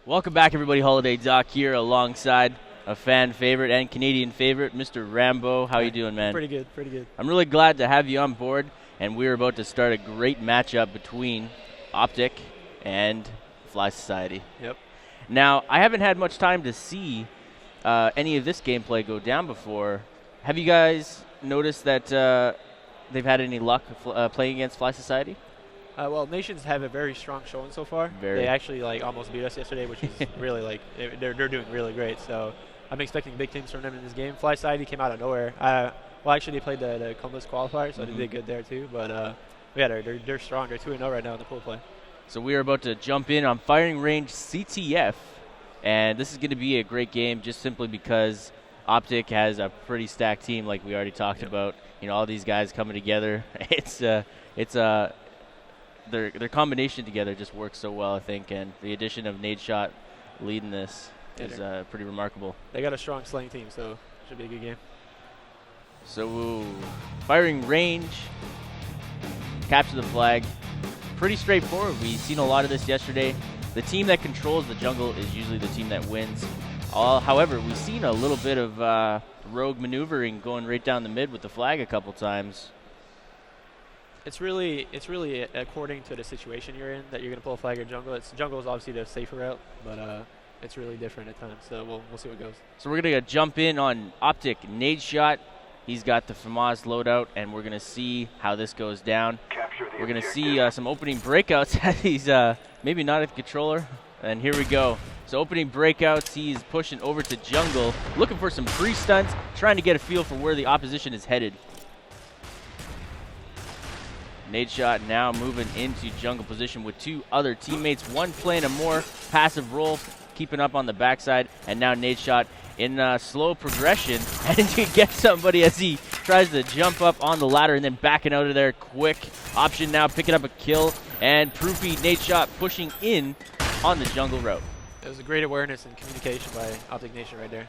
Welcome back, everybody. Holiday Doc here alongside a fan favorite and Canadian favorite, Mr. Rambo. How you doing, man? Pretty good, pretty good. I'm really glad to have you on board, and we're about to start a great matchup between OpTic and Fly Society. Yep. Now, I haven't had much time to see any of this gameplay go down before. Have you guys noticed that they've had any luck playing against Fly Society? Well, Nations have a very strong showing so far. They actually almost beat us yesterday, which is really they're doing really great. So I'm expecting big things from them in this game. Fly Society came out of nowhere. Well, actually, they played the Columbus qualifier, so they did good there too. But yeah, they're strong. They're 2-0 right now in the pool play. So we are about to jump in on Firing Range CTF, and this is going to be a great game just simply because OpTic has a pretty stacked team, like we already talked about. You know, all these guys coming together. Their combination together just works so well, I think, and the addition of Nade Shot leading this is pretty remarkable. They got a strong slaying team, so it should be a good game. So, Firing Range, capture the flag, pretty straightforward. We've seen a lot of this yesterday. The team that controls the jungle is usually the team that wins. However, we've seen a little bit of rogue maneuvering going right down the mid with the flag a couple times. It's really according to the situation you're in that you're going to pull a flag or jungle. Jungle is obviously the safer route, but it's really different at times. So we'll see what goes. So we're going to jump in on OpTic Nade Shot. He's got the FAMAS loadout, and we're going to see how this goes down. We're going to see some opening breakouts. He's maybe not at the controller. And here we go. So opening breakouts, he's pushing over to jungle, looking for some free stunts, trying to get a feel for where the opposition is headed. Nade Shot now moving into jungle position with two other teammates, one playing a more passive role, keeping up on the backside, and now Nade Shot in slow progression, and he gets somebody as he tries to jump up on the ladder and then backing out of there quick. Option now picking up a kill, and Proofy Nade Shot pushing in on the jungle route. It was a great awareness and communication by OpTic Nation right there.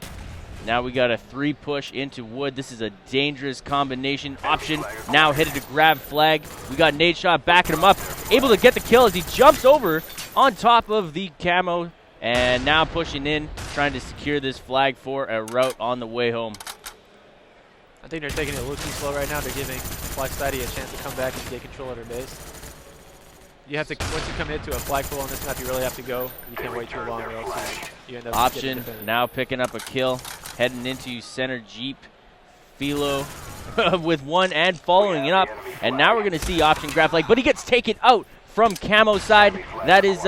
Now we got a 3 push into wood. This is a dangerous combination. Option now headed to grab flag. We got Nade Shot backing him up, able to get the kill as he jumps over on top of the camo, and now pushing in, trying to secure this flag for a route on the way home. I think they're taking it a little too slow right now. They're giving Fly Society a chance to come back and get control of their base. You have to, once you commit to a flag pull on this map, you really have to go. You can't wait too long or else you end up Option now picking up a kill, heading into center Jeep. Philo with one and following it up. And now we're going to see Option grab flag, but he gets taken out from camo side. That is,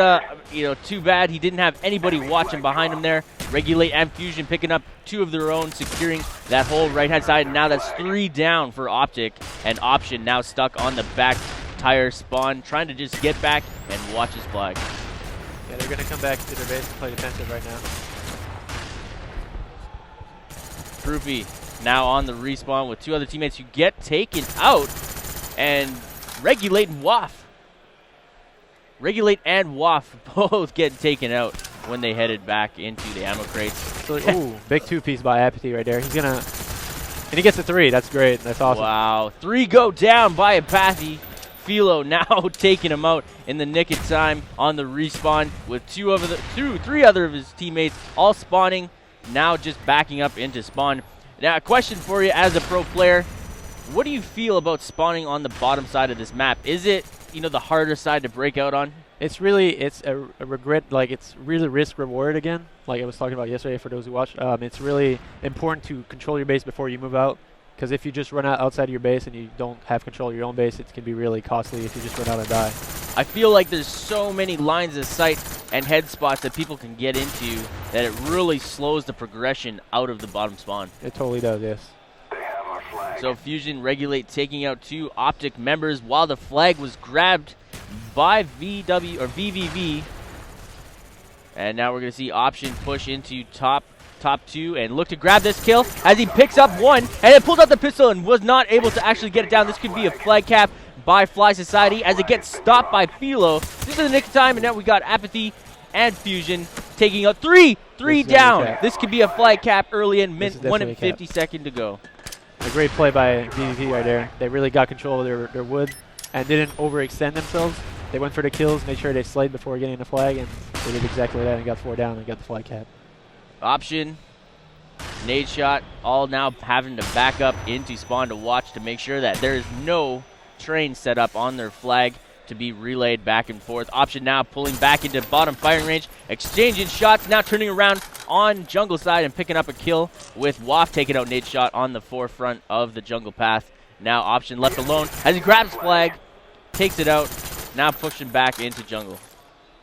too bad. He didn't have anybody watching behind him there. Regulate and Fusion picking up 2 of their own, securing that whole right-hand side. And now that's 3 down for OpTic, and Option now stuck on the back tire spawn, trying to just get back and watch his flag. Yeah, they're going to come back to their base and play defensive right now. Proofy now on the respawn with 2 other teammates who get taken out, and Regulate and Waff. Regulate and Waff both get taken out when they headed back into the ammo crates. So, ooh, big 2-piece by Apathy right there. He's going to, and he gets a 3. That's great. That's awesome. Wow, 3 go down by Apathy. Philo now taking him out in the nick of time on the respawn with 3 other of his teammates all spawning, now just backing up into spawn. Now a question for you as a pro player, what do you feel about spawning on the bottom side of this map? Is it, the harder side to break out on? It's a regret, it's really risk reward again, like I was talking about yesterday for those who watched. It's really important to control your base before you move out. Because if you just run out outside of your base and you don't have control of your own base, it can be really costly if you just run out and die. I feel like there's so many lines of sight and head spots that people can get into that it really slows the progression out of the bottom spawn. It totally does, yes. So Fusion Regulate taking out 2 OpTic members while the flag was grabbed by VVV. And now we're going to see Option push into top 2 and look to grab this kill as he picks up 1 and then pulls out the pistol and was not able to actually get it down. This could be a flag cap by Fly Society as it gets stopped by Philo. This is the nick of time, and now we got Apathy and Fusion taking out 3 down. This could be a flag cap early in 1 and 50 seconds to go. A great play by VVV right there. They really got control of their wood and didn't overextend themselves. They went for the kills, made sure they slayed before getting the flag, and They did exactly that and got 4 down and got the fly cap. Option, nade shot, all now having to back up into spawn to watch to make sure that there is no train set up on their flag to be relayed back and forth. Option now pulling back into bottom firing range, exchanging shots, now turning around on jungle side and picking up a kill with Waff taking out nade shot on the forefront of the jungle path. Now Option left alone as he grabs flag, takes it out, now pushing back into jungle.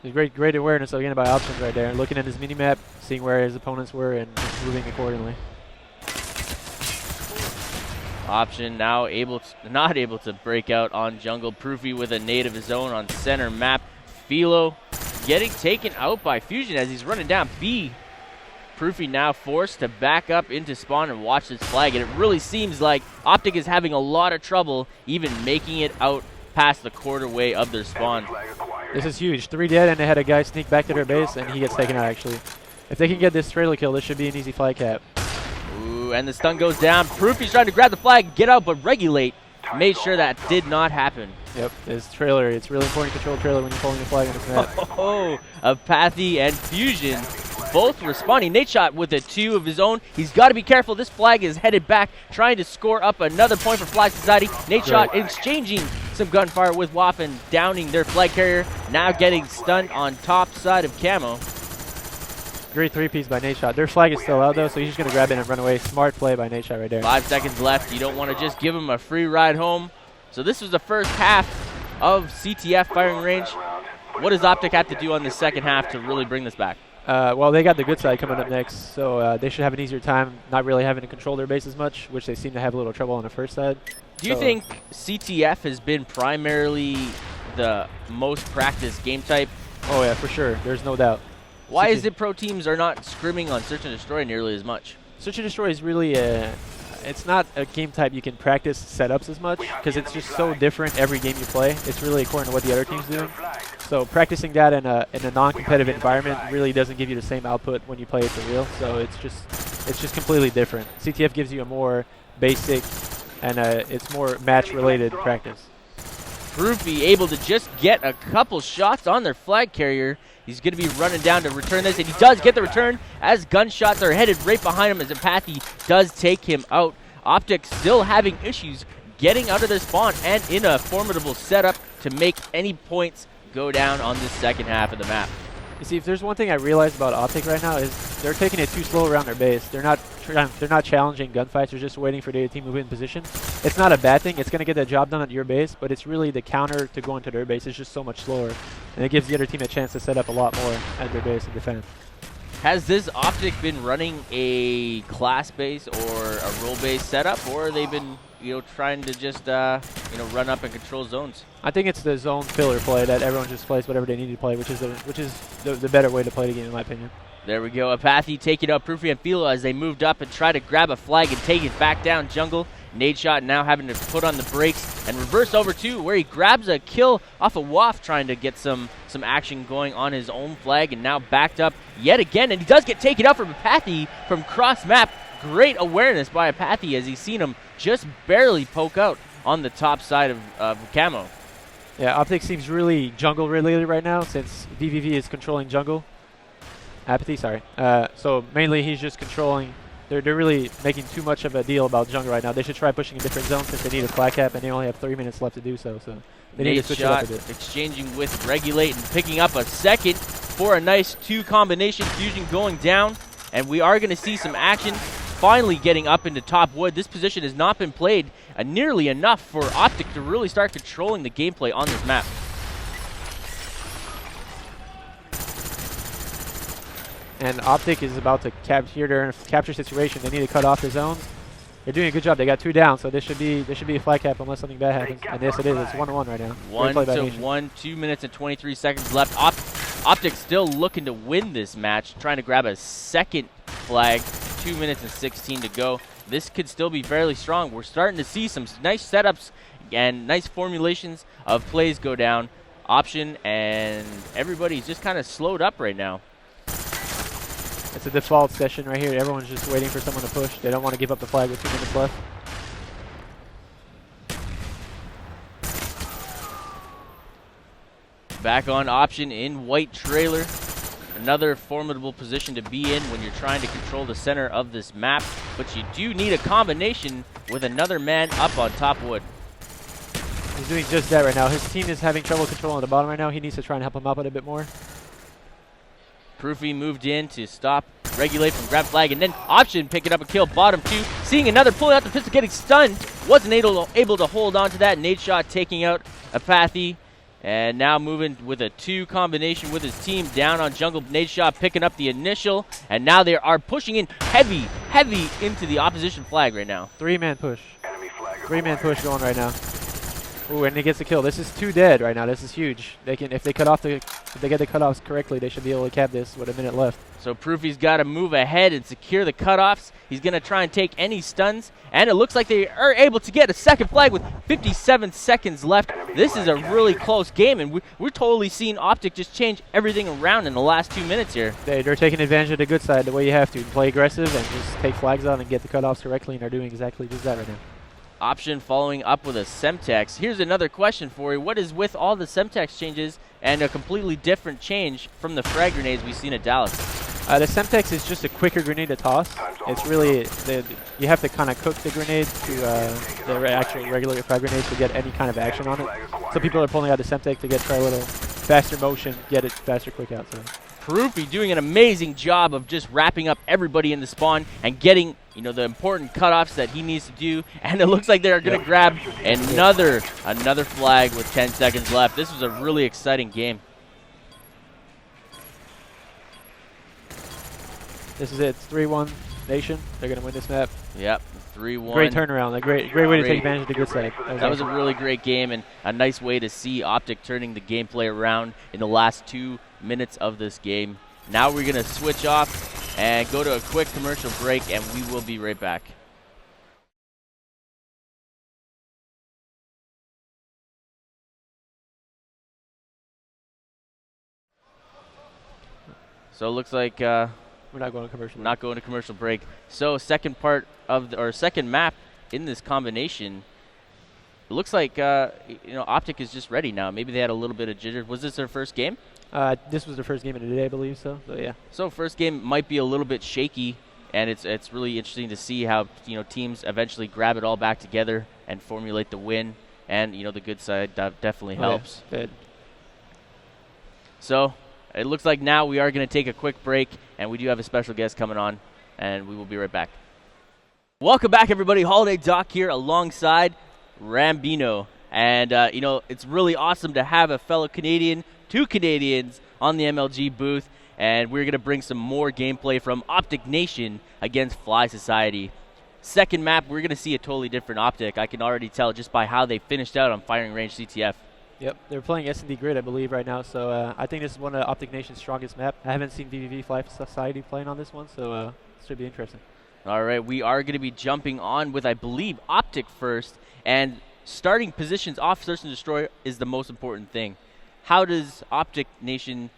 There's great awareness again by Options right there, looking at his mini-map, seeing where his opponents were and moving accordingly. Option now not able to break out on jungle. Proofy with a nade of his own on center map. Philo getting taken out by Fusion as he's running down B. Proofy now forced to back up into spawn and watch this flag, and it really seems like OpTic is having a lot of trouble even making it out past the quarter way of their spawn. This is huge. 3 dead, and they had a guy sneak back to their base, and he gets taken out actually. If they can get this trailer kill, this should be an easy flag cap. Ooh, and the stun goes down. Proofy's trying to grab the flag, get out, but Regulate made sure that did not happen. Yep, this trailer, it's really important to control trailer when you're pulling the flag on this map. Oh, Apathy and Fusion both responding. Nade shot with a 2 of his own. He's got to be careful. This flag is headed back, trying to score up another point for Flag Society. Nade shot exchanging some gunfire with Waff and downing their flag carrier. Now getting stunned on top side of Camo. Great 3-piece by Nade shot. Their flag is still out though, so he's just going to grab it and run away. Smart play by Nade shot right there. 5 seconds left. You don't want to just give him a free ride home. So this was the first half of CTF firing range. What does OpTic have to do on the second half to really bring this back? Well, they got the good side coming up next, so they should have an easier time not really having to control their base as much, which they seem to have a little trouble on the first side. Do you think CTF has been primarily the most practiced game type? Oh yeah, for sure. There's no doubt. Why is it pro teams are not scrimming on Search and Destroy nearly as much? Search and Destroy is really it's not a game type you can practice setups as much because it's just so different every game you play. It's really according to what the other team's doing. So practicing that in a non-competitive environment really doesn't give you the same output when you play it for real. So it's just completely different. CTF gives you a more basic and it's more match-related practice. Proofy able to just get a couple shots on their flag carrier. He's going to be running down to return this, and he does get the return as gunshots are headed right behind him as Apathy does take him out. OpTic still having issues getting out of their spawn and in a formidable setup to make any points go down on this second half of the map. You see, if there's one thing I realized about OpTic right now is they're taking it too slow around their base. They're not challenging gunfights. They're just waiting for the other team to move in position. It's not a bad thing. It's going to get the job done at your base, but it's really the counter to going to their base is just so much slower, and it gives the other team a chance to set up a lot more at their base and defend. Has this OpTic been running a class base or a role base setup, or have they been trying to just run up and control zones? I think it's the zone filler play that everyone just plays whatever they need to play, which is the better way to play the game in my opinion. There we go. Apathy taking out Proofy and Philo as they moved up and try to grab a flag and take it back down jungle. Nade shot now having to put on the brakes and reverse over to where he grabs a kill off a Waff, trying to get some action going on his own flag, and now backed up yet again, and he does get taken out from Apathy from cross map. Great awareness by Apathy as he's seen him just barely poke out on the top side of Camo. Yeah, OpTic seems really jungle related right now since VVV is controlling jungle. Apathy, sorry. So mainly he's just controlling. They're really making too much of a deal about jungle right now. They should try pushing a different zone since they need a flag cap and they only have 3 minutes left to do so. So they need to switch it up a bit. Exchanging with Regulate and picking up a second for a nice 2 combination. Fusion going down, and we are going to see some action. Finally getting up into top wood. This position has not been played nearly enough for OpTic to really start controlling the gameplay on this map. And OpTic is about to capture their capture situation. They need to cut off the zones. They're doing a good job. They got 2 down, so this should be a flag cap unless something bad happens. And yes, it is. It's 1-1 right now. 1-1. 2 minutes and 23 seconds left. OpTic still looking to win this match, trying to grab a second flag. 2 minutes and 16 to go. This could still be fairly strong. We're starting to see some nice setups and nice formulations of plays go down. Option and everybody's just kind of slowed up right now. It's a default session right here. Everyone's just waiting for someone to push. They don't want to give up the flag with 2 minutes left. Back on Option in white trailer. Another formidable position to be in when you're trying to control the center of this map, but you do need a combination with another man up on top wood. He's doing just that right now. His team is having trouble controlling the bottom right now. He needs to try and help him out a bit more. Proofy moved in to stop, regulate from grab flag, and then Option picking up a kill, bottom 2. Seeing another, pulling out the pistol, getting stunned. Wasn't able to hold on to that. Nade shot taking out Apathy. And now moving with a 2 combination with his team down on jungle. Nade shot picking up the initial. And now they are pushing in heavy into the opposition flag right now. 3-man push. 3-man push going right now. Ooh, and he gets the kill. This is 2 dead right now. This is huge. They can, if they get the cutoffs correctly, they should be able to cap this with a minute left. So Proofy's got to move ahead and secure the cutoffs. He's going to try and take any stuns, and it looks like they are able to get a second flag with 57 seconds left. This is a really close game, and we're totally seeing OpTic just change everything around in the last 2 minutes here. They're taking advantage of the good side the way you have to. Play aggressive and just take flags out and get the cutoffs correctly, and they're doing exactly just that right now. Option following up with a Semtex. Here's another question for you. What is with all the Semtex changes and a completely different change from the frag grenades we've seen at Dallas? The Semtex is just a quicker grenade to toss. It's really, you have to kind of cook the grenade to the actual regular frag grenade to get any kind of action on it. So people are pulling out the Semtex to try a little faster motion, get it faster quick out. So. Proofy doing an amazing job of just wrapping up everybody in the spawn and getting, you know, the important cutoffs that he needs to do. And it looks like they're going to grab another flag with 10 seconds left. This was a really exciting game. This is it. It's 3-1 Nation. They're going to win this map. Yep, 3-1. Great turnaround. A great way to take advantage of the good side. That was a really great game and a nice way to see OpTic turning the gameplay around in the last 2 minutes of this game. Now we're going to switch off and go to a quick commercial break, and we will be right back. So it looks like we're not going to commercial. Not going to commercial break. So second part of second map in this combination. It looks like OpTic is just ready now. Maybe they had a little bit of jitter. Was this their first game? This was their first game of the day, I believe. So yeah. So first game might be a little bit shaky, and it's really interesting to see how teams eventually grab it all back together and formulate the win. And the good side definitely helps. Yeah. Good. So it looks like now we are going to take a quick break, and we do have a special guest coming on, and we will be right back. Welcome back, everybody. Holiday Doc here alongside Rambino. And, it's really awesome to have a fellow Canadian, 2 Canadians on the MLG booth, and we're going to bring some more gameplay from OpTic Nation against Fly Society. Second map, we're going to see a totally different OpTic. I can already tell just by how they finished out on firing range CTF. Yep, they're playing S&D Grid, I believe, right now, so I think this is one of OpTic Nation's strongest map. I haven't seen VVV Fly Society playing on this one, so it should be interesting. All right, we are going to be jumping on with, I believe, OpTic first, and starting positions off Search and Destroy is the most important thing. How does OpTic Nation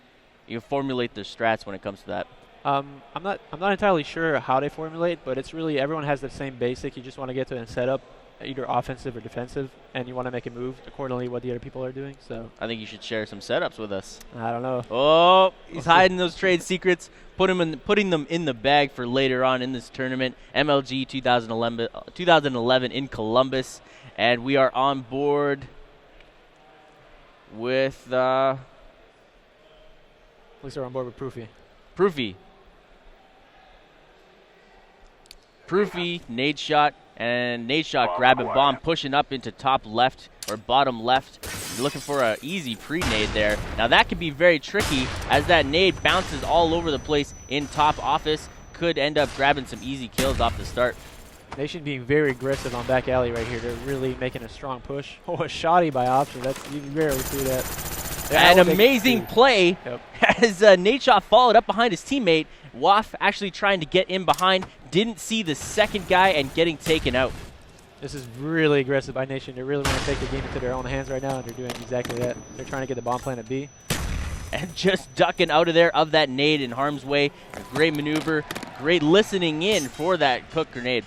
formulate their strats when it comes to that? I'm not entirely sure how they formulate, but it's really everyone has the same basic. You just want to get to a setup, either offensive or defensive, and you want to make a move accordingly what the other people are doing. So I think you should share some setups with us. I don't know. Oh, he's hiding those trade secrets, putting them in the bag for later on in this tournament. MLG 2011 in Columbus, and we are on board with at least they're on board with Proofy, nade shot, and nade shot grabbing bomb, pushing up into top left or bottom left. You're looking for an easy pre-nade there. Now that could be very tricky as that nade bounces all over the place in top office. Could end up grabbing some easy kills off the start. Nation being very aggressive on back alley right here. They're really making a strong push. Oh, a shotty by Option. You rarely see that. An amazing play as nade shot followed up behind his teammate. Waff actually trying to get in behind, didn't see the second guy and getting taken out. This is really aggressive by Nation. They really want to take the game into their own hands right now, and they're doing exactly that. They're trying to get the bomb plant at B. And just ducking out of there of that nade in harm's way. A great maneuver, great listening in for that cook grenade.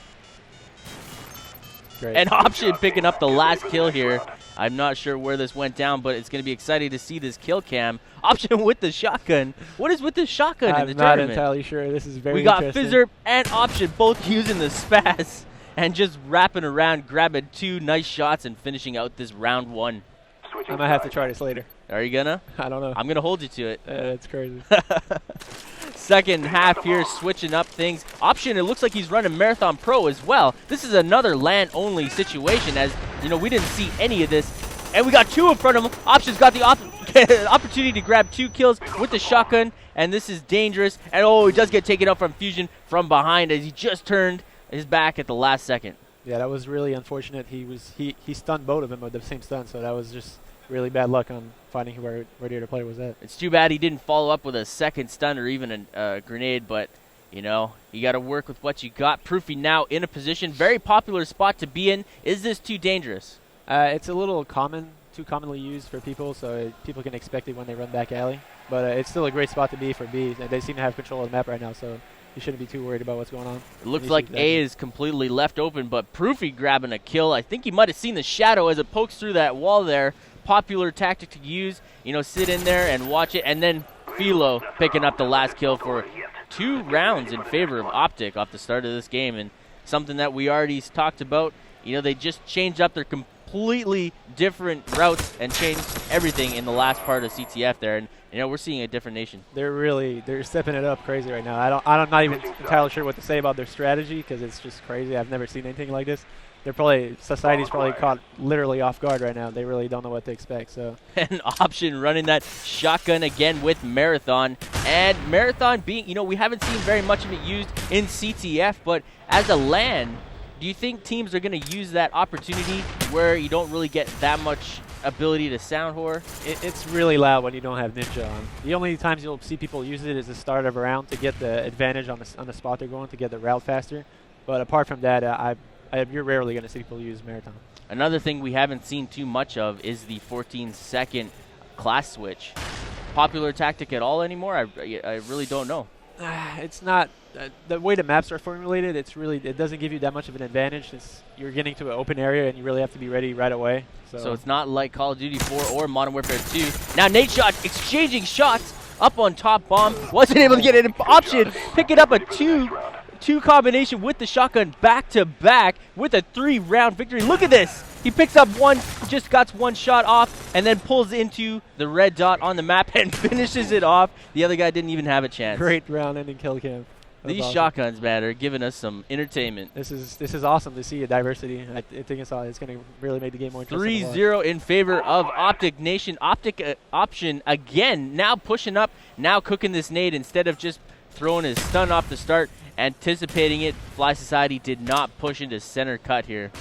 Great. And Option picking up the last kill here. I'm not sure where this went down, but it's going to be exciting to see this kill cam. Option with the shotgun. What is with the shotgun in the tournament? I'm not entirely sure. This is very interesting. We got Fizzerp and Option both using the spaz and just wrapping around, grabbing 2 nice shots and finishing out this round 1. I might have to try this later. Are you gonna? I don't know. I'm going to hold you to it. That's crazy. Second half here, switching up things. Option, it looks like he's running Marathon Pro as well. This is another LAN-only situation, as, you know, we didn't see any of this. And we got 2 in front of him. Option's got the opportunity to grab 2 kills with the shotgun, and this is dangerous. And, oh, he does get taken out from Fusion from behind as he just turned his back at the last second. Yeah, that was really unfortunate. He stunned both of them with the same stun, so that was just really bad luck on finding where the other player was at. It's too bad he didn't follow up with a second stun or even a grenade, but, you know, you got to work with what you got. Proofy now in a position, very popular spot to be in. Is this too dangerous? It's a little too commonly used for people, so people can expect it when they run back alley. But it's still a great spot to be for B. They seem to have control of the map right now, so you shouldn't be too worried about what's going on. It looks like A is completely left open, but Proofy grabbing a kill. I think he might have seen the shadow as it pokes through that wall there. Popular tactic to use, you know, sit in there and watch it, and then Philo picking up the last kill for 2 rounds in favor of OpTic off the start of this game, and something that we already talked about. You know, they just changed up their completely different routes and changed everything in the last part of CTF there, and you know, we're seeing a different nation. They're stepping it up crazy right now. I'm not even entirely sure what to say about their strategy, because it's just crazy. I've never seen anything like this. Society's probably caught literally off guard right now. They really don't know what to expect. So an Option running that shotgun again with Marathon, and Marathon being, you know, we haven't seen very much of it used in CTF, but as a LAN, do you think teams are going to use that opportunity where you don't really get that much ability to sound whore? It's really loud when you don't have Ninja on. The only times you'll see people use it is the start of a round to get the advantage on the spot they're going, to get the route faster. But apart from that, you're rarely going to see people use Marathon. Another thing we haven't seen too much of is the 14-second class switch. Popular tactic at all anymore? I really don't know. It's not. The way the maps are formulated, it doesn't give you that much of an advantage. You're getting to an open area, and you really have to be ready right away. So it's not like Call of Duty 4 or Modern Warfare 2. Now Nate Shot exchanging shots up on top bomb. Wasn't able to get an Option. Picking up a two combination with the shotgun back-to-back with a 3-round victory. Look at this. He picks up one, just got 1 shot off, and then pulls into the red dot on the map and finishes it off. The other guy didn't even have a chance. Great round-ending kill cam. These awesome shotguns, man, are giving us some entertainment. This is awesome to see a diversity. I think it's going to really make the game more interesting. 3-0 in favor of OpTic Nation. OpTic Option again, now pushing up, now cooking this nade instead of just throwing his stun off the start, anticipating it. Fly Society did not push into center cut here.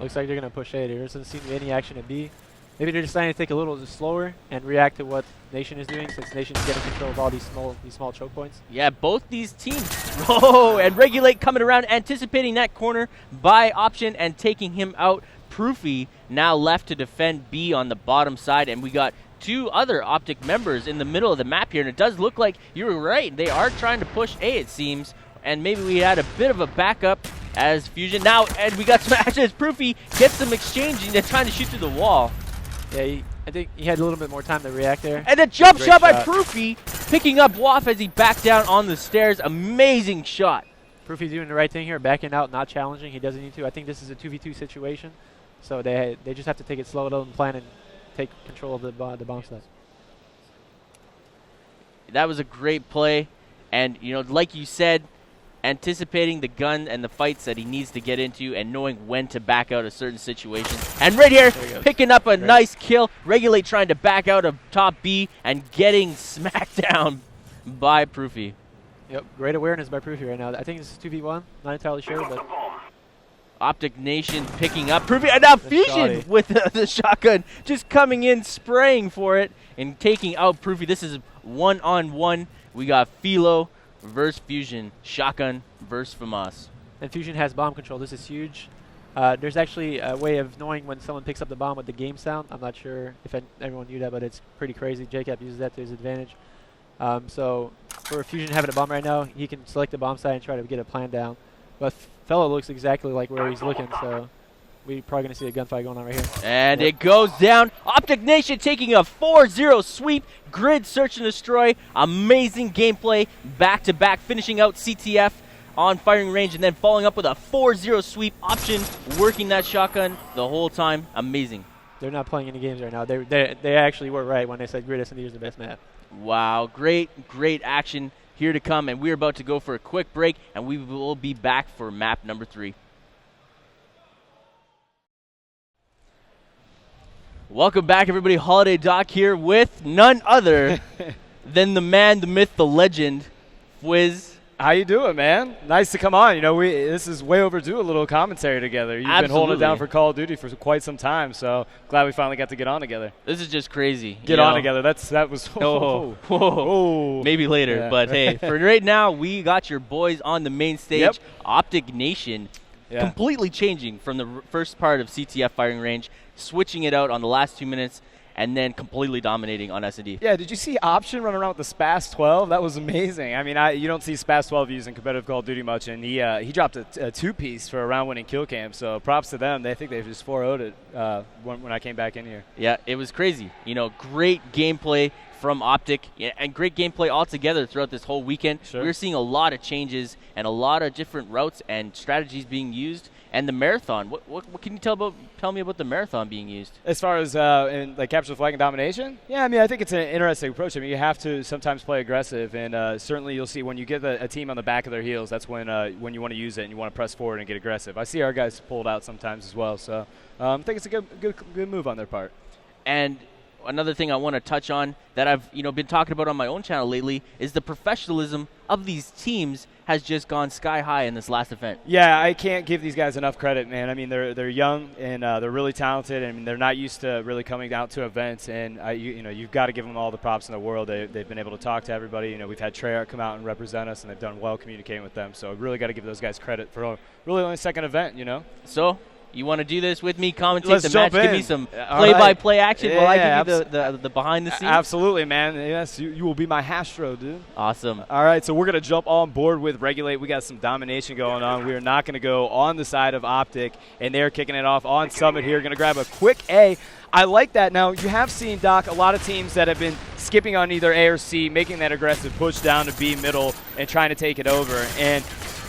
Looks like they're going to push A. There doesn't seem to be any action at B. Maybe they're deciding to take a little slower and react to what Nation is doing, since Nation is getting control of all these small choke points. Yeah, both these teams. Oh, and Regulate coming around, anticipating that corner by Option and taking him out. Proofy now left to defend B on the bottom side, and we got 2 other OpTic members in the middle of the map here, and it does look like you were right. They are trying to push A, it seems, and maybe we had a bit of a backup as Fusion now, and we got some action as Proofy gets some exchanging. They're trying to shoot through the wall. Yeah, I think he had a little bit more time to react there. And a jump shot by Proofy, picking up Waff as he backed down on the stairs. Amazing shot. Proofy's doing the right thing here, backing out, not challenging. He doesn't need to. I think this is a 2v2 situation, so they just have to take it slow, let them plan, and take control of the bomb site. That was a great play, and you know, like you said, anticipating the gun and the fights that he needs to get into and knowing when to back out of certain situations. And right here, picking up a nice kill. Regulate trying to back out of top B and getting smacked down by Proofy. Yep, great awareness by Proofy right now. I think this is 2v1, not entirely sure, but OpTic Nation picking up Proofy, and now Fusion with the shotgun just coming in, spraying for it, and taking out Proofy. This is 1-on-1. We got Philo versus Fusion, shotgun versus FAMAS. And Fusion has bomb control. This is huge. There's actually a way of knowing when someone picks up the bomb with the game sound. I'm not sure if everyone knew that, but it's pretty crazy. JCap uses that to his advantage. So for Fusion having a bomb right now, he can select the bomb site and try to get a plan down. But Fellow looks exactly like where he's looking, so we're probably going to see a gunfight going on right here. And it goes down. OpTic Nation taking a 4-0 sweep. Grid search and destroy. Amazing gameplay. Back-to-back, finishing out CTF on firing range and then following up with a 4-0 sweep. Option working that shotgun the whole time. Amazing. They're not playing any games right now. They actually were right when they said Grid S&D is the best map. Wow, great action here to come, and we're about to go for a quick break, and we will be back for map number 3. Welcome back, everybody. Holiday Doc here with none other than the man, the myth, the legend, Fwiz. How you doing, man? Nice to come on. You know, this is way overdue, a little commentary together. You've been holding it down for Call of Duty for quite some time, so glad we finally got to get on together. This is just crazy. Get on together. That was maybe later, yeah. But hey, for right now, we got your boys on the main stage. Yep. OpTic Nation, completely changing from the first part of CTF firing range, switching it out on the last 2 minutes, and then completely dominating on S&D. Yeah, did you see Option running around with the SPAS 12? That was amazing. I mean, you don't see SPAS 12 used in competitive Call of Duty much, and he dropped a two-piece for a round-winning kill cam, so props to them. They think they just 4-0'd it when I came back in here. Yeah, it was crazy. You know, great gameplay from OpTic, and great gameplay altogether throughout this whole weekend. Sure. We're seeing a lot of changes and a lot of different routes and strategies being used. And the marathon, what can you tell me about the marathon being used? As far as in like capture the flag and domination? Yeah, I mean, I think it's an interesting approach. I mean, you have to sometimes play aggressive, and certainly you'll see when you get a team on the back of their heels, that's when you want to use it and you want to press forward and get aggressive. I see our guys pull it out sometimes as well, so I think it's a good move on their part. And another thing I want to touch on that I've been talking about on my own channel lately is the professionalism of these teams has just gone sky high in this last event. Yeah, I can't give these guys enough credit, man. I mean, they're young and they're really talented, and they're not used to really coming out to events. And you've got to give them all the props in the world. They've been able to talk to everybody. You know, we've had Treyarch come out and represent us, and they've done well communicating with them. So I really got to give those guys credit for really only second event. You know. So. You want to do this with me? Commentate Let's the match. In. Give me some play-by-play action while I give you the behind-the-scenes. Absolutely, man. Yes, you will be my Hastro, dude. Awesome. All right, so we're going to jump on board with Regulate. We got some domination going on. We are not going to go on the side of OpTic, and they're kicking it off on Summit here. Going to grab a quick A. I like that. Now, you have seen, Doc, a lot of teams that have been skipping on either A or C, making that aggressive push down to B middle and trying to take it over. And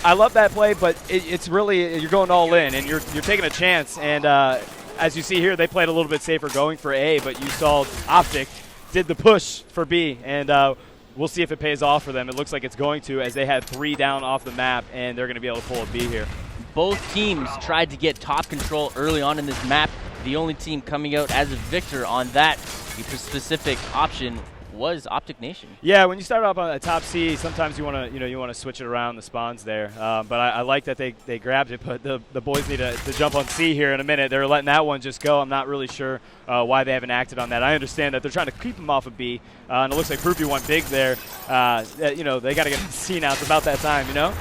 I love that play, but it's really, you're going all in, and you're taking a chance. And as you see here, they played a little bit safer going for A, but you saw OpTic did the push for B, and we'll see if it pays off for them. It looks like it's going to, as they had 3 down off the map, and they're going to be able to pull a B here. Both teams tried to get top control early on in this map. The only team coming out as a victor on that specific option was OpTic Nation. Yeah, when you start off on a top C, sometimes you want to switch it around the spawns there. But I like that they grabbed it. But the boys need to jump on C here in a minute. They're letting that one just go. I'm not really sure why they haven't acted on that. I understand that they're trying to keep them off of B, and it looks like Proofy went big there. They got to get C now. It's about that time, you know.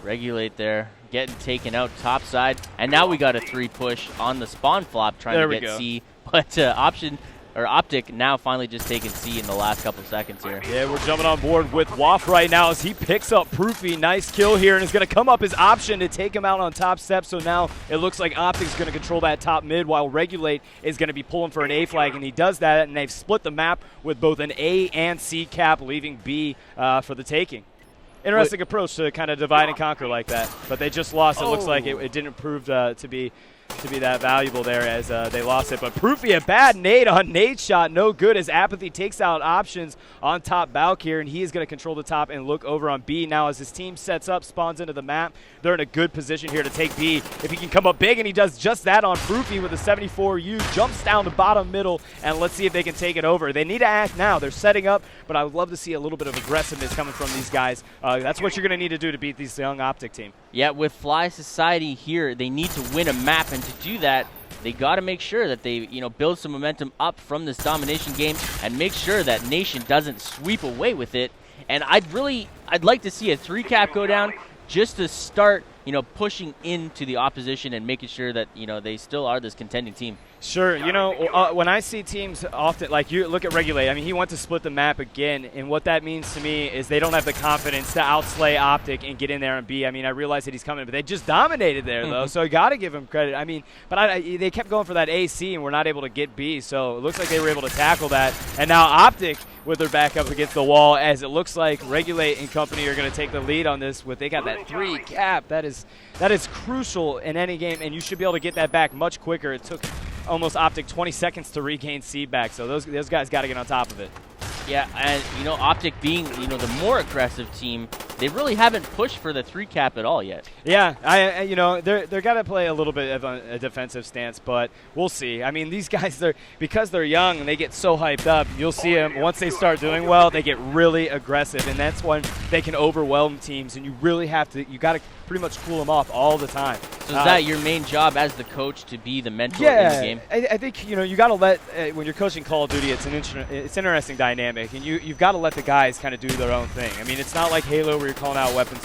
Regulate there, getting taken out top side, and now we got a 3 push on the spawn flop trying to get C. But OpTic now finally just taking C in the last couple seconds here. Yeah, we're jumping on board with Waff right now as he picks up Proofy. Nice kill here, and it's going to come up his option to take him out on top step. So now it looks like OpTic's going to control that top mid while Regulate is going to be pulling for an A flag, and he does that, and they've split the map with both an A and C cap, leaving B for the taking. Interesting approach to kind of divide and conquer like that, but they just lost. It looks like it didn't prove to be that valuable there as they lost it. But Proofy, a bad nade on nade shot, no good as Apathy takes out options on top Balk here, and he is going to control the top and look over on B. Now as his team sets up, spawns into the map, they're in a good position here to take B. If he can come up big, and he does just that on Proofy with a 74U, jumps down to bottom middle, and let's see if they can take it over. They need to act now. They're setting up, but I would love to see a little bit of aggressiveness coming from these guys. That's what you're going to need to do to beat this young OpTic team. Yeah, with Fly Society here, they need to win a map, and to do that, they got to make sure that they, build some momentum up from this domination game and make sure that Nation doesn't sweep away with it. And I'd like to see a 3-cap go down just to start, pushing into the opposition and making sure that, they still are this contending team. Sure. You know, when I see teams often, like you look at Regulate, I mean, he went to split the map again, and what that means to me is they don't have the confidence to outslay OpTic and get in there and B. I mean, I realize that he's coming, but they just dominated there, though, so I got to give him credit. I mean, but they kept going for that AC, and we're not able to get B, so it looks like they were able to tackle that. And now OpTic with their back up against the wall, as it looks like Regulate and company are going to take the lead on this. They got that 3 cap. That is crucial in any game, and you should be able to get that back much quicker. It took almost OpTic 20 seconds to regain seed back, so those guys got to get on top of it. Yeah, and you know, OpTic being the more aggressive team, they really haven't pushed for the 3 cap at all yet. Yeah, you know, they're got to play a little bit of a defensive stance, but we'll see. I mean, these guys, because they're young and they get so hyped up, you'll see them once they start doing well, they get really aggressive, and that's when they can overwhelm teams. And you really got to pretty much cool them off all the time. So is that your main job as the coach, to be the mentor in the game? I think you got to let when you're coaching Call of Duty, it's an interesting dynamic, and you've got to let the guys kind of do their own thing. I mean, it's not like Halo where you're calling out weapon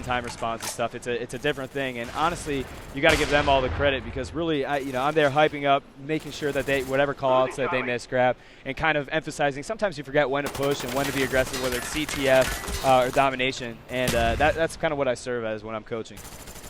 time response and stuff. It's a different thing, and honestly, you got to give them all the credit, because really, I'm there hyping up, making sure that they whatever call-outs that they miss grab, and kind of emphasizing. Sometimes you forget when to push and when to be aggressive, whether it's CTF or domination, and that's kind of what I serve as when I'm coaching.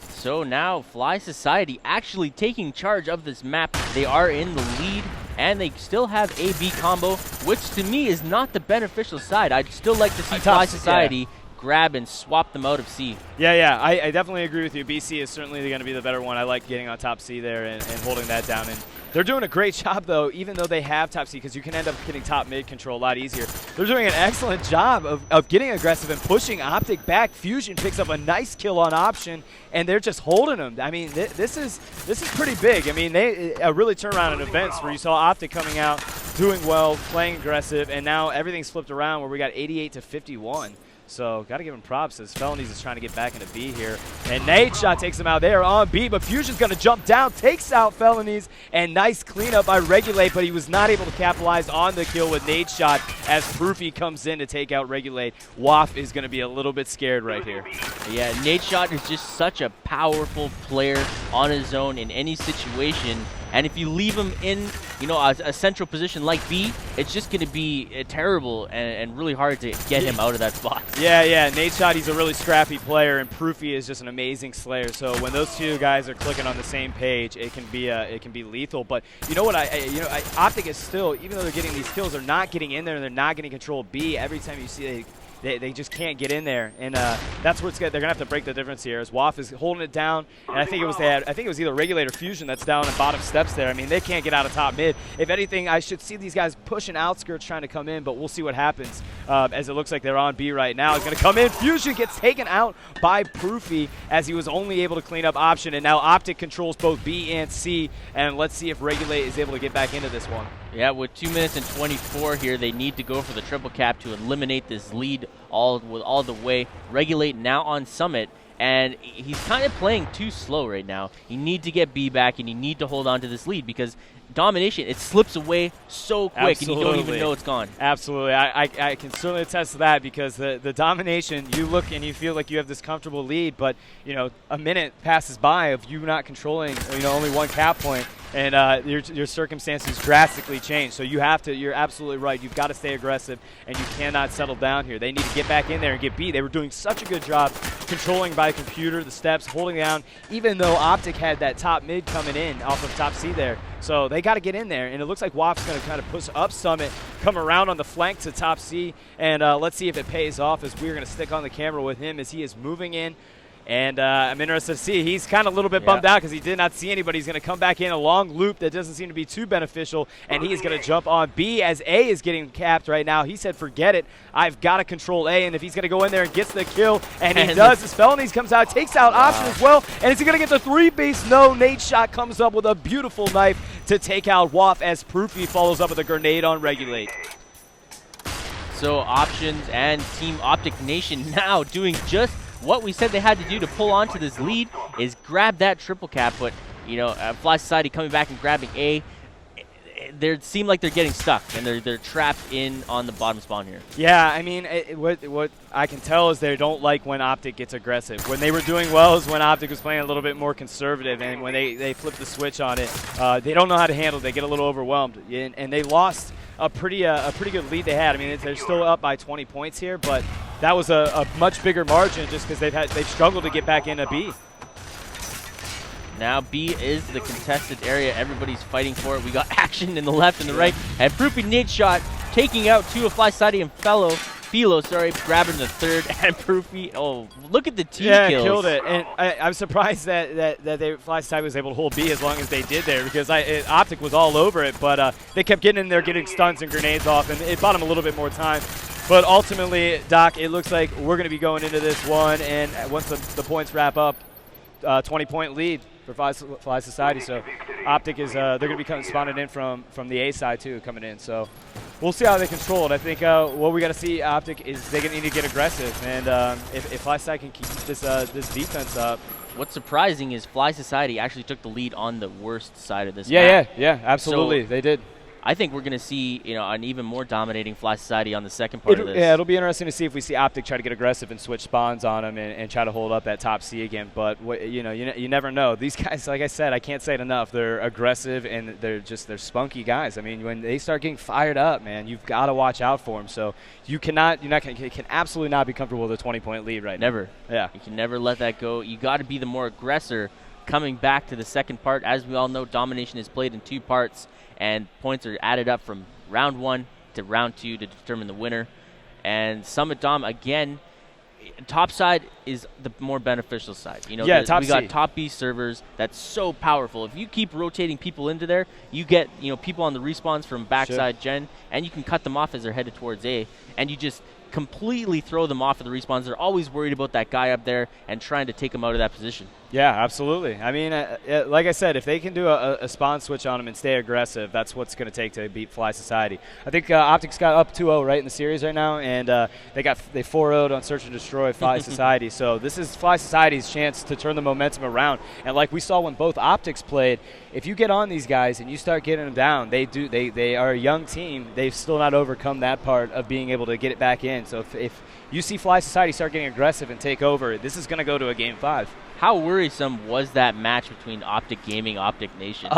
So now Fly Society actually taking charge of this map. They are in the lead, and they still have a B combo, which to me is not the beneficial side. I'd still like to see Fly Society grab and swap them out of C. Yeah, I definitely agree with you. BC is certainly going to be the better one. I like getting on top C there and holding that down. And they're doing a great job, though, even though they have top C, because you can end up getting top mid control a lot easier. They're doing an excellent job of getting aggressive and pushing OpTic back. Fusion picks up a nice kill on Option, and they're just holding them. I mean, this is pretty big. I mean, they really turn around in events where you saw OpTic coming out, doing well, playing aggressive, and now everything's flipped around where we got 88 to 51. So got to give him props, as Felonies is trying to get back into B here. And Nate Shot takes him out there on B, but Fusion's going to jump down, takes out Felonies, and nice cleanup by Regulate, but he was not able to capitalize on the kill with Nate Shot as Proofy comes in to take out Regulate. Waff is going to be a little bit scared right here. Yeah, Nate Shot is just such a powerful player on his own in any situation. And if you leave him in, a central position like B, it's just going to be terrible and really hard to get him out of that spot. Yeah. Nate Shot, he's a really scrappy player, and Proofy is just an amazing slayer. So when those two guys are clicking on the same page, it can be lethal. But you know what? OpTic is still, even though they're getting these kills, they're not getting in there, and they're not getting control of B. Every time you see they just can't get in there, and that's what's good. They're gonna have to break the difference here, as Waff is holding it down, and I think it was either Regulate or Fusion that's down in bottom steps there. I mean, they can't get out of top mid. If anything, I should see these guys pushing outskirts trying to come in, but we'll see what happens, as it looks like they're on B right now. He's gonna come in. Fusion gets taken out by Proofy, as he was only able to clean up Option, and now OpTic controls both B and C, and let's see if Regulate is able to get back into this one. Yeah, with 2 minutes and 24 here, they need to go for the triple cap to eliminate this lead all the way. Regulate now on Summit, and he's kind of playing too slow right now. You need to get B back, and you need to hold on to this lead, because domination, it slips away so quick. Absolutely. And you don't even know it's gone. Absolutely. I can certainly attest to that, because the domination, you look and you feel like you have this comfortable lead, but a minute passes by of you not controlling only one cap point, and your circumstances drastically change. So you're absolutely right. You've got to stay aggressive, and you cannot settle down here. They need to get back in there and get B. They were doing such a good job controlling by computer, the steps, holding down, even though OpTic had that top mid coming in off of top C there. So they got to get in there, and it looks like Waff's going to kind of push up Summit, come around on the flank to top C, and let's see if it pays off, as we're going to stick on the camera with him as he is moving in. And I'm interested to see. He's kind of a little bit bummed out because he did not see anybody. He's going to come back in a long loop that doesn't seem to be too beneficial, and he is going to jump on B as A is getting capped right now. He said, forget it. I've got to control A, and if he's going to go in there and gets the kill, and he does, his Felonies comes out, takes out Option as well, and is he going to get the 3-base? No, Nate Shot comes up with a beautiful knife to take out Waff, as Proofy follows up with a grenade on Regulate. So Options and Team OpTic Nation now doing just what we said they had to do to pull onto this lead, is grab that triple cap. But Fly Society coming back and grabbing A. they seem like they're getting stuck, and they're trapped in on the bottom spawn here. Yeah, I mean, what I can tell is they don't like when OpTic gets aggressive. When they were doing well is when OpTic was playing a little bit more conservative, and when they flip the switch on it, they don't know how to handle it. They get a little overwhelmed, and they lost a pretty good lead they had. I mean, they're still up by 20 points here, but that was a much bigger margin just because they've struggled to get back into B. Now B is the contested area. Everybody's fighting for it. We got action in the left and the right. And Proofy nade shot, taking out two of FlySide and Philo, grabbing the third. And Proofy, oh, look at the T kills. Yeah, killed it. And I'm surprised that FlySide was able to hold B as long as they did there, because OpTic was all over it. But they kept getting in there, getting stuns and grenades off, and it bought them a little bit more time. But ultimately, Doc, it looks like we're going to be going into this one, and once the points wrap up, 20-point lead for Fly Society. So OpTic is they're going to be spawning in from the A side too, coming in. So we'll see how they control it. I think what we got to see OpTic is they're going to need to get aggressive, and if Fly Society can keep this defense up. What's surprising is Fly Society actually took the lead on the worst side of this map. map. Yeah, absolutely, so they did. I think we're going to see, an even more dominating Fly Society on the second part of this. Yeah, it'll be interesting to see if we see OpTic try to get aggressive and switch spawns on them and try to hold up that top C again. But you never know. These guys, like I said, I can't say it enough. They're aggressive and they're spunky guys. I mean, when they start getting fired up, man, you've got to watch out for them. So you can absolutely not be comfortable with a 20-point lead right now. Never. Yeah. You can never let that go. You got to be the more aggressor coming back to the second part. As we all know, domination is played in two parts, and points are added up from round 1 to round 2 to determine the winner. And Summit Dom, again, top side is the more beneficial side. We got top B servers that's so powerful. If you keep rotating people into there, you get people on the respawns from backside gen, and you can cut them off as they're headed towards A, and you just completely throw them off of the respawns. They're always worried about that guy up there and trying to take him out of that position. Yeah, absolutely. I mean, like I said, if they can do a spawn switch on them and stay aggressive, that's what's going to take to beat Fly Society. I think OpTic's got up 2-0 right in the series right now, and they 4-0'd on Search and Destroy Fly Society. So this is Fly Society's chance to turn the momentum around. And like we saw when both OpTics played, if you get on these guys and you start getting them down, they are a young team. They've still not overcome that part of being able to get it back in. So if you see Fly Society start getting aggressive and take over, this is going to go to a Game 5. How worrisome was that match between OpTic Gaming, OpTic Nation?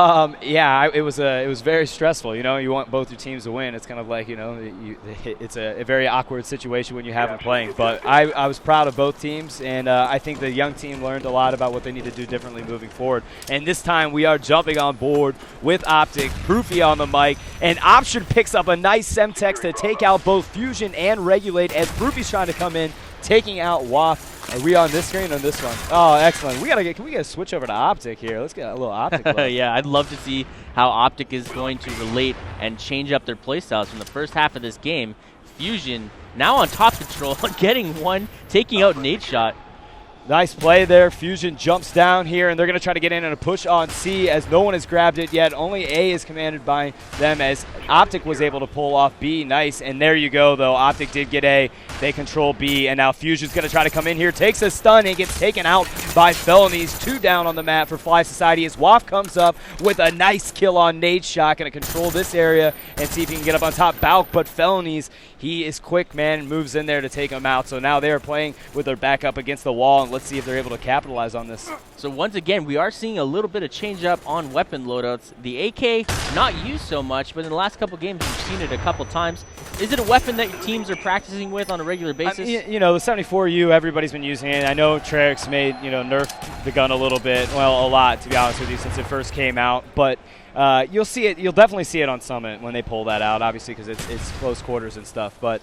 It was very stressful. You want both your teams to win. It's kind of like it's a very awkward situation when you have them playing. But I was proud of both teams, and I think the young team learned a lot about what they need to do differently moving forward. And this time we are jumping on board with OpTic, Proofy on the mic, and Option picks up a nice Semtex to take out both Fusion and Regulate as Proofy's trying to come in, taking out WAF. Are we on this screen or this one? Oh, excellent. Can we get a switch over to OpTic here? Let's get a little OpTic love. Yeah, I'd love to see how OpTic is going to relate and change up their playstyles from the first half of this game. Fusion now on top control, getting one, taking out nade shot. Nice play there. Fusion jumps down here, and they're going to try to get in and a push on C as no one has grabbed it yet. Only A is commanded by them as OpTic was able to pull off B. Nice. And there you go, though. OpTic did get A. They control B, and now Fusion's going to try to come in here. Takes a stun and gets taken out by Felonies. 2 down on the map for Fly Society as WAF comes up with a nice kill on nade shot. Going to control this area and see if he can get up on top. Balk, but Felonies, he is quick, man, moves in there to take him out. So now they're playing with their back up against the wall, and let's see if they're able to capitalize on this. So once again, we are seeing a little bit of change up on weapon loadouts. The AK, not used so much, but in the last couple games, we've seen it a couple times. Is it a weapon that your teams are practicing with on a regular basis? The 74U, everybody's been using it. I know Treyarch's made, nerfed the gun a little bit, well, a lot, to be honest with you, since it first came out. But you'll see it. You'll definitely see it on Summit when they pull that out, obviously, because it's close quarters and stuff. But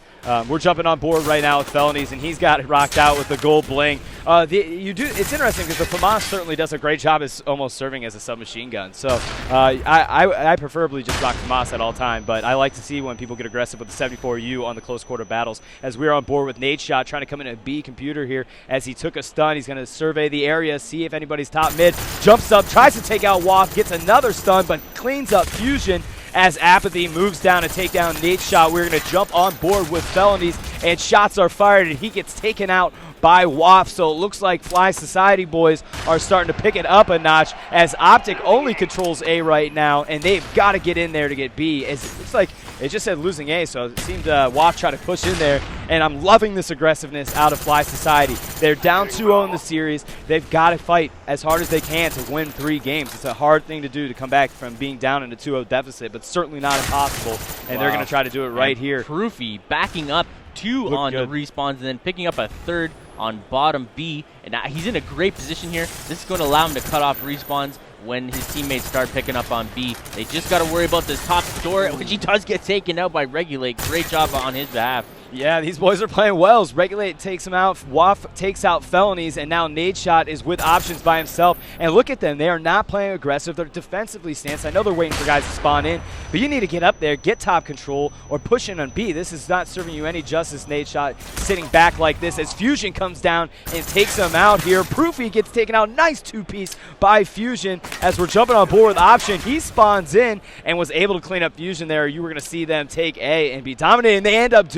we're jumping on board right now with Felonies, and he's got it rocked out with the gold bling. It's interesting because the FAMAS certainly does a great job as almost serving as a submachine gun. So I preferably just rock FAMAS at all time, but I like to see when people get aggressive with the 74U on the close quarter battles. As we're on board with Nade Shot trying to come in at B computer here as he took a stun. He's going to survey the area, see if anybody's top mid. Jumps up, tries to take out WAF, gets another stun, but cleans up Fusion as Apathy moves down to take down Nadeshot. We're going to jump on board with Felonies, and shots are fired, and he gets taken out by WAF. So it looks like Fly Society boys are starting to pick it up a notch as OpTic only controls A right now, and they've got to get in there to get B. As it looks like it just said losing A, so it seemed WAF try to push in there, and I'm loving this aggressiveness out of Fly Society. They're down 2-0 in the series. They've got to fight as hard as they can to win 3 games. It's a hard thing to do to come back from being down in a 2-0 deficit, but certainly not impossible, and they're going to try to do it right here. Proofy backing up 2 on the respawns and then picking up a 3rd on bottom B, and he's in a great position here. This is going to allow him to cut off respawns when his teammates start picking up on B. They just got to worry about this top door, which he does get taken out by Regulate. Great job on his behalf. Yeah, these boys are playing well. Regulate takes him out. WAF takes out Felonies, and now Nadeshot is with options by himself. And look at them. They are not playing aggressive. They're defensively stance. I know they're waiting for guys to spawn in, but you need to get up there, get top control, or push in on B. This is not serving you any justice, Nadeshot, sitting back like this as Fusion comes down and takes him out here. Proofy gets taken out. Nice 2-piece by Fusion as we're jumping on board with option. He spawns in and was able to clean up Fusion there. You were going to see them take A and be dominated, and they end up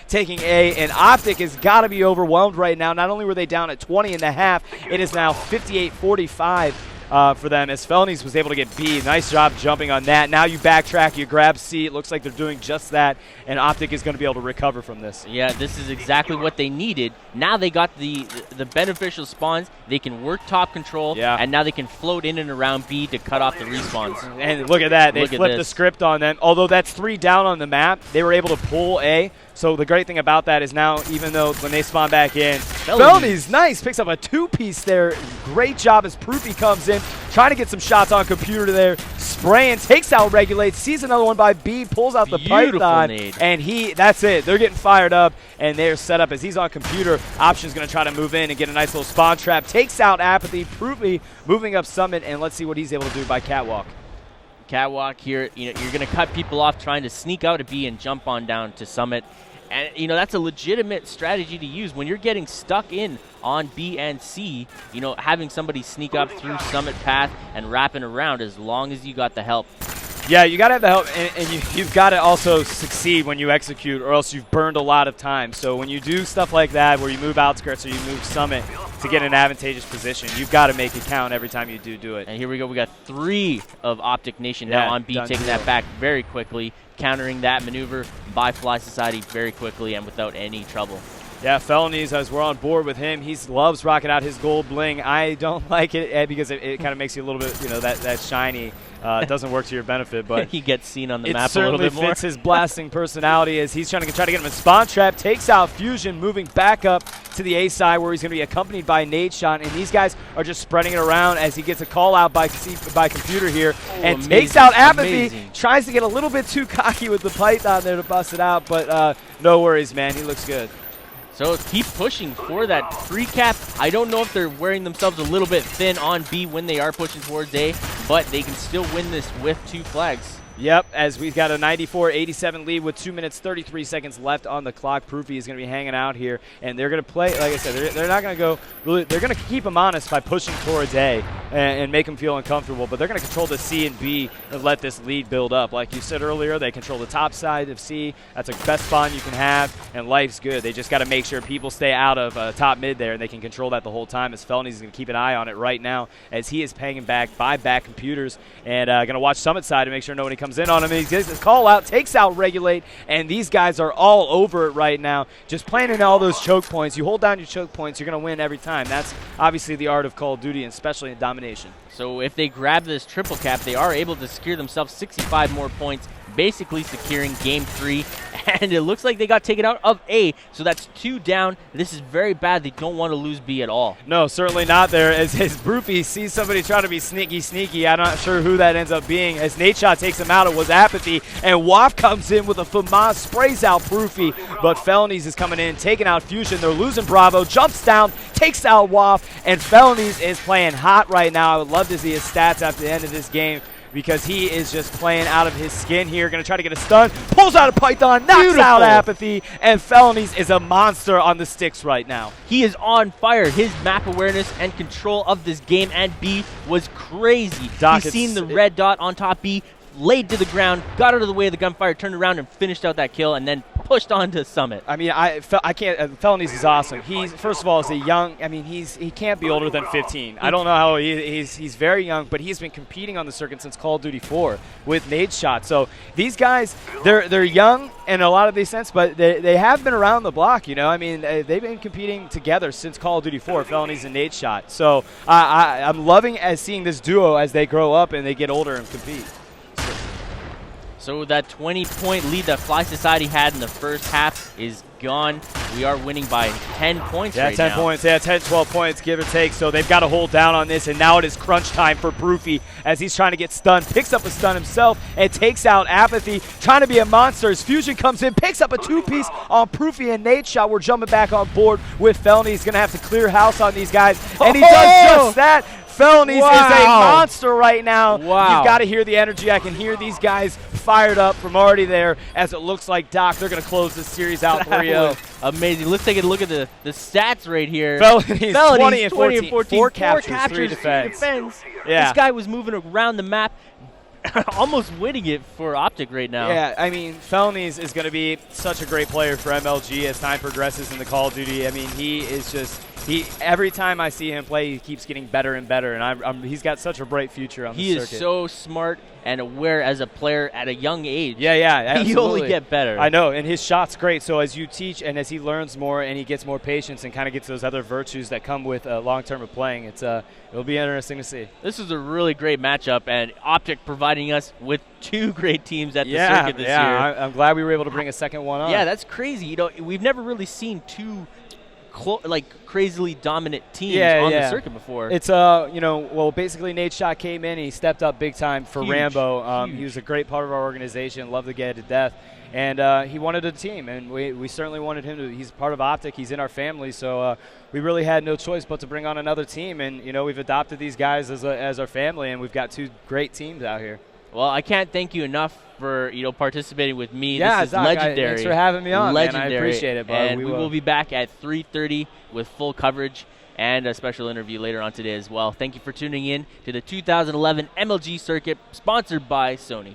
taking A, and OpTic has got to be overwhelmed right now. Not only were they down at 20.5, it is now 58-45 for them as Felonies was able to get B. Nice job jumping on that. Now you backtrack, you grab C. It looks like they're doing just that, and OpTic is going to be able to recover from this. Yeah, this is exactly what they needed. Now they got the beneficial spawns. They can work top control, and now they can float in and around B to cut off the respawns. And look at that. They flipped the script on them. Although that's 3 down on the map, they were able to pull A. So the great thing about that is now, even though when they spawn back in, Felonies, nice, picks up a 2-piece there. Great job as Proofy comes in, trying to get some shots on computer there. Spraying, takes out Regulate, sees another one by B, pulls out the Python, and that's it. They're getting fired up, and they're set up as he's on computer. Option's going to try to move in and get a nice little spawn trap. Takes out Apathy. Proofy moving up Summit, and let's see what he's able to do by Catwalk. Catwalk here, you're going to cut people off trying to sneak out a B and jump on down to Summit. And, that's a legitimate strategy to use when you're getting stuck in on B and C. Having somebody sneak up through Summit path and wrapping around as long as you got the help. Yeah, you got to have the help, and you've got to also succeed when you execute, or else you've burned a lot of time. So when you do stuff like that, where you move outskirts or you move Summit to get an advantageous position, you've got to make it count every time you do it. And here we go. We got 3 of OpTic Nation now on B, taking that back very quickly, countering that maneuver by Fly Society very quickly and without any trouble. Yeah, Felonies, as we're on board with him, he loves rocking out his gold bling. I don't like it because it kind of makes you a little bit, that shiny. It doesn't work to your benefit, but he gets seen on the map a little bit more. It certainly fits his blasting personality as he's trying to get him in spawn trap. Takes out Fusion, moving back up to the A side where he's going to be accompanied by Nadeshot, and these guys are just spreading it around as he gets a call out by computer here and takes out Apathy. Tries to get a little bit too cocky with the Python there to bust it out, but no worries, man. He looks good. So keep pushing for that free cap. I don't know if they're wearing themselves a little bit thin on B when they are pushing towards A, but they can still win this with 2 flags. Yep, as we've got a 94-87 lead with 2 minutes 33 seconds left on the clock. Proofy is going to be hanging out here, and they're going to play, like I said, they're not going to go really, they're going to keep him honest by pushing towards A and make him feel uncomfortable, but they're going to control the C and B and let this lead build up. Like you said earlier, they control the top side of C. That's the best spawn you can have, and life's good. They just got to make sure people stay out of top mid there, and they can control that the whole time, as Felonies is going to keep an eye on it right now as he is paying back by back computers, and going to watch Summit side to make sure nobody comes in on him. He gets his call out, takes out Regulate, and these guys are all over it right now. Just planting all those choke points. You hold down your choke points, you're going to win every time. That's obviously the art of Call of Duty, and especially in domination. So if they grab this triple cap, they are able to secure themselves 65 more points, basically securing Game 3. And it looks like they got taken out of A, so that's 2 down. This is very bad. They don't want to lose B at all. No, certainly not there. As Proofy sees somebody trying to be sneaky. I'm not sure who that ends up being. As Nadeshot takes him out, it was Apathy. And WAF comes in with a FAMAS, sprays out Proofy. But Felonies is coming in, taking out Fusion. They're losing Bravo, jumps down, takes out WAF. And Felonies is playing hot right now. I would love to see his stats after the end of this game, because he is just playing out of his skin here. Going to try to get a stun. Pulls out a Python, knocks out Apathy, and Felonies is a monster on the sticks right now. He is on fire. His map awareness and control of this game and B was crazy. He's seen the red dot on top B, laid to the ground, got out of the way of the gunfire, turned around and finished out that kill, and then pushed on to Summit. I mean, I can't. Felonies is awesome. He's, first of all, is a young. I mean, he can't be older than 15. I don't know how he's very young, but he's been competing on the circuit since Call of Duty 4 with nade shot. So these guys, they're young in a lot of these sense, but they have been around the block. You know, I mean, they've been competing together since Call of Duty 4, Felonies and nade shot. So I'm loving seeing this duo as they grow up and they get older and compete. So that 20-point lead that Fly Society had in the first half is gone. We are winning by 10 points right now. 10 points. Yeah, 10, 12 points, give or take. So they've got to hold down on this, and now it is crunch time for Proofy as he's trying to get stunned. Picks up a stun himself and takes out Apathy, trying to be a monster. His Fusion comes in, picks up a two-piece on Proofy and nade shot. We're jumping back on board with Felony. He's going to have to clear house on these guys, and he does just that. Felonies is a monster right now. Wow. You've got to hear the energy. I can hear these guys fired up from already there as it looks like, Doc, they're going to close this series out 3-0. Amazing. Let's take a look at the stats right here. Felonies 20 and 14. 4 captures, 3 defense. Yeah. This guy was moving around the map, almost winning it for OpTic right now. Yeah, I mean, Felonies is going to be such a great player for MLG as time progresses in the Call of Duty. I mean, he is just... every time I see him play, he keeps getting better and better, and he's got such a bright future on the circuit. He is so smart and aware as a player at a young age. Yeah, absolutely. He only get better. I know, and his shot's great. So as you teach and as he learns more and he gets more patience and kind of gets those other virtues that come with long term of playing, it'll be interesting to see. This is a really great matchup, and OpTic providing us with 2 great teams at the circuit this year. Yeah, I'm glad we were able to bring a second one on. Yeah, that's crazy. You know, we've never really seen 2 crazily dominant teams on the circuit before. It's well, basically Nate Shot came in and he stepped up big time for Rambo. He was a great part of our organization, loved the guy to death, and he wanted a team, and we certainly wanted him to. He's part of OpTic, he's in our family, so we really had no choice but to bring on another team, and we've adopted these guys as our family, and we've got 2 great teams out here. Well, I can't thank you enough for participating with me. Yeah, this is Doc, legendary. Thanks for having me on, legendary. man. I appreciate it, bud. And we will be back at 3:30 with full coverage and a special interview later on today as well. Thank you for tuning in to the 2011 MLG circuit, sponsored by Sony.